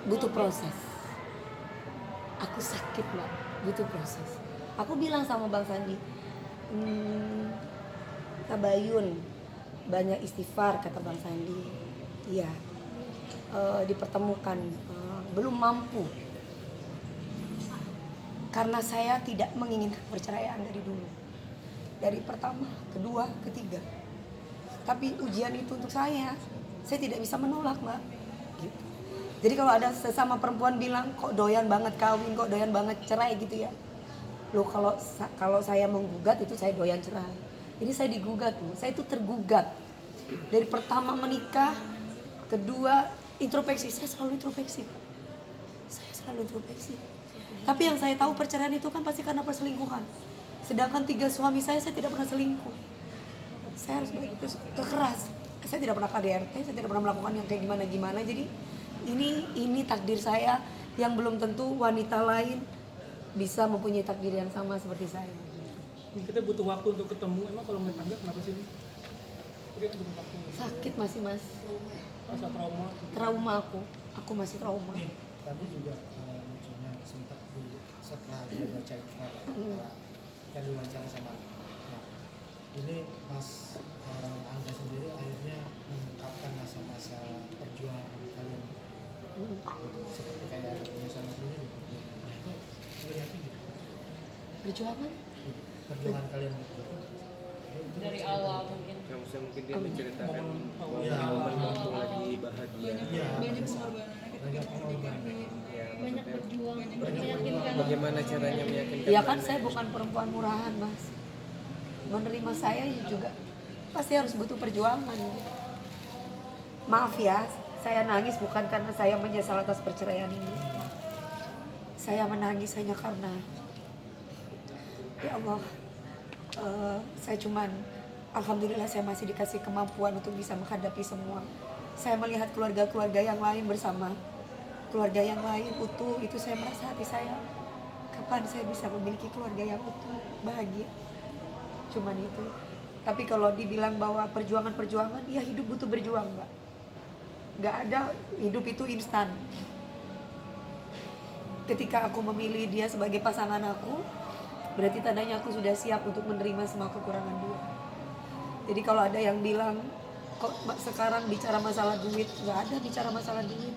butuh proses. Aku sakit Mbak, butuh proses. Aku bilang sama Bang Sandi, tabayun, banyak istighfar kata Bang Sandi. Iya, dipertemukan, belum mampu. Karena saya tidak menginginkan perceraian dari dulu. Dari pertama, kedua, ketiga. Tapi ujian itu untuk saya tidak bisa menolak Mbak. Gitu. Jadi kalau ada sesama perempuan bilang, kok doyan banget kawin, kok doyan banget cerai gitu ya. Loh kalau saya menggugat itu saya doyan cerai. Ini saya digugat loh, saya itu tergugat. Dari pertama menikah, kedua introspeksi, saya selalu introspeksi. Tapi yang saya tahu perceraian itu kan pasti karena perselingkuhan. Sedangkan 3 suami saya tidak pernah selingkuh. Saya harus begitu keras. Saya tidak pernah KDRT, saya tidak pernah melakukan yang kayak gimana. Jadi ini takdir saya yang belum tentu wanita lain bisa mempunyai takdir yang sama seperti saya. Kita butuh waktu untuk ketemu. Emang kalau main tangga kenapa sih? Sakit masih Mas. Rasa trauma. Trauma aku masih trauma. Tadi juga munculnya sempat setelah dia baca kan diwawancara sama ini Mas Angga sendiri akhirnya mengungkapkan masa-masa perjuangan kalian seperti kayak ada penyesalan sendiri. Nah itu yakin gitu? Perjuangan kalian dari awal mungkin. Ya, maksudnya mungkin dia menceritakan momen-momen lagi bahagia. Banyak pengorbanan. Banyak berjuang, meyakinkan. Bagaimana caranya meyakinkan? Ya kan saya bukan perempuan murahan Mas. Menerima saya juga pasti harus butuh perjuangan. Maaf ya, saya nangis bukan karena saya menyesal atas perceraian ini. Saya menangis hanya karena ya Allah, saya cuman alhamdulillah saya masih dikasih kemampuan untuk bisa menghadapi semua. Saya melihat keluarga-keluarga yang lain bersama keluarga yang lain utuh, itu saya merasa hati saya, kapan saya bisa memiliki keluarga yang utuh, bahagia. Cuman itu. Tapi kalau dibilang bahwa perjuangan, ya hidup butuh berjuang Mbak. Gak ada hidup itu instan. Ketika aku memilih dia sebagai pasangan aku, berarti tandanya aku sudah siap untuk menerima semua kekurangan dia. Jadi kalau ada yang bilang, kok sekarang bicara masalah duit, gak ada bicara masalah duit.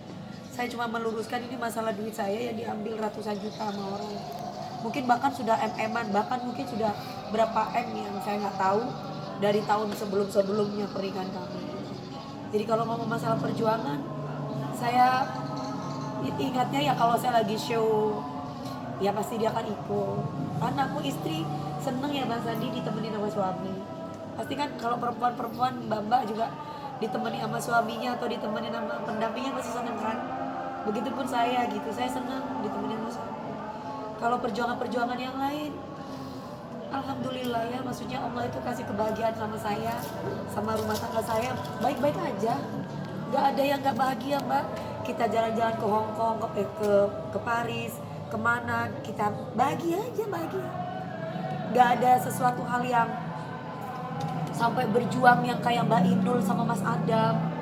Saya cuma meluruskan ini masalah duit saya yang diambil ratusan juta sama orang. Mungkin bahkan sudah MM-an, bahkan mungkin sudah berapa M yang saya nggak tahu dari tahun sebelum-sebelumnya pernikahan kami. Jadi kalau ngomong masalah perjuangan, saya ingatnya ya kalau saya lagi show, ya pasti dia akan ikut. Anakku istri seneng ya Bang Sandi ditemenin sama suami. Pasti kan kalau perempuan-perempuan mbak-mbak juga ditemani sama suaminya atau ditemenin sama pendampingnya pasti seneng kan. Begitupun saya gitu, saya senang ditemenin sama suami. Kalau perjuangan-perjuangan yang lain, alhamdulillah ya, maksudnya Allah itu kasih kebahagiaan sama saya, sama rumah tangga saya, baik-baik aja. Gak ada yang gak bahagia Mbak. Kita jalan-jalan ke Hong Kong, ke Paris, kemana, kita bahagia aja, bahagia. Gak ada sesuatu hal yang sampai berjuang yang kayak Mbak Indul sama Mas Adam,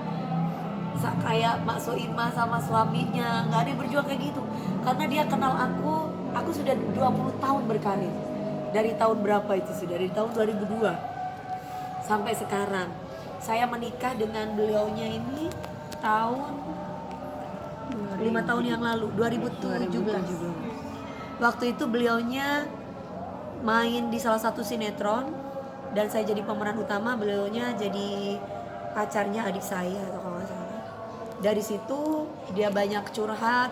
kayak Mak Soimah sama suaminya, nggak ada yang berjuang kayak gitu. Karena dia kenal aku sudah 20 tahun berkarir. Dari tahun berapa itu sudah? Dari tahun 2002 sampai sekarang. Saya menikah dengan beliaunya ini tahun 5 tahun yang lalu, 2017. Waktu itu beliaunya main di salah satu sinetron dan saya jadi pemeran utama, beliaunya jadi pacarnya adik saya atau kalau nggak salah. Dari situ dia banyak curhat,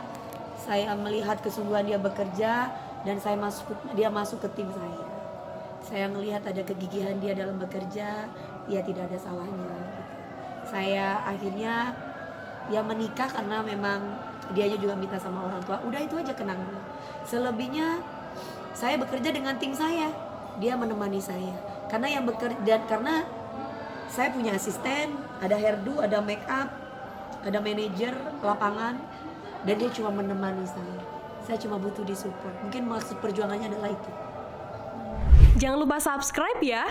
saya melihat kesungguhan dia bekerja dan dia masuk ke tim saya. Saya melihat ada kegigihan dia dalam bekerja, ya tidak ada salahnya. Saya akhirnya ya menikah karena memang dianya juga minta sama orang tua. Udah itu aja kenangan. Selebihnya saya bekerja dengan tim saya, dia menemani saya. Karena yang bekerja, karena saya punya asisten, ada hairdo, ada make up, ada manajer lapangan, dan dia cuma menemani saya. Saya cuma butuh disupport. Mungkin maksud perjuangannya adalah itu. Jangan lupa subscribe ya.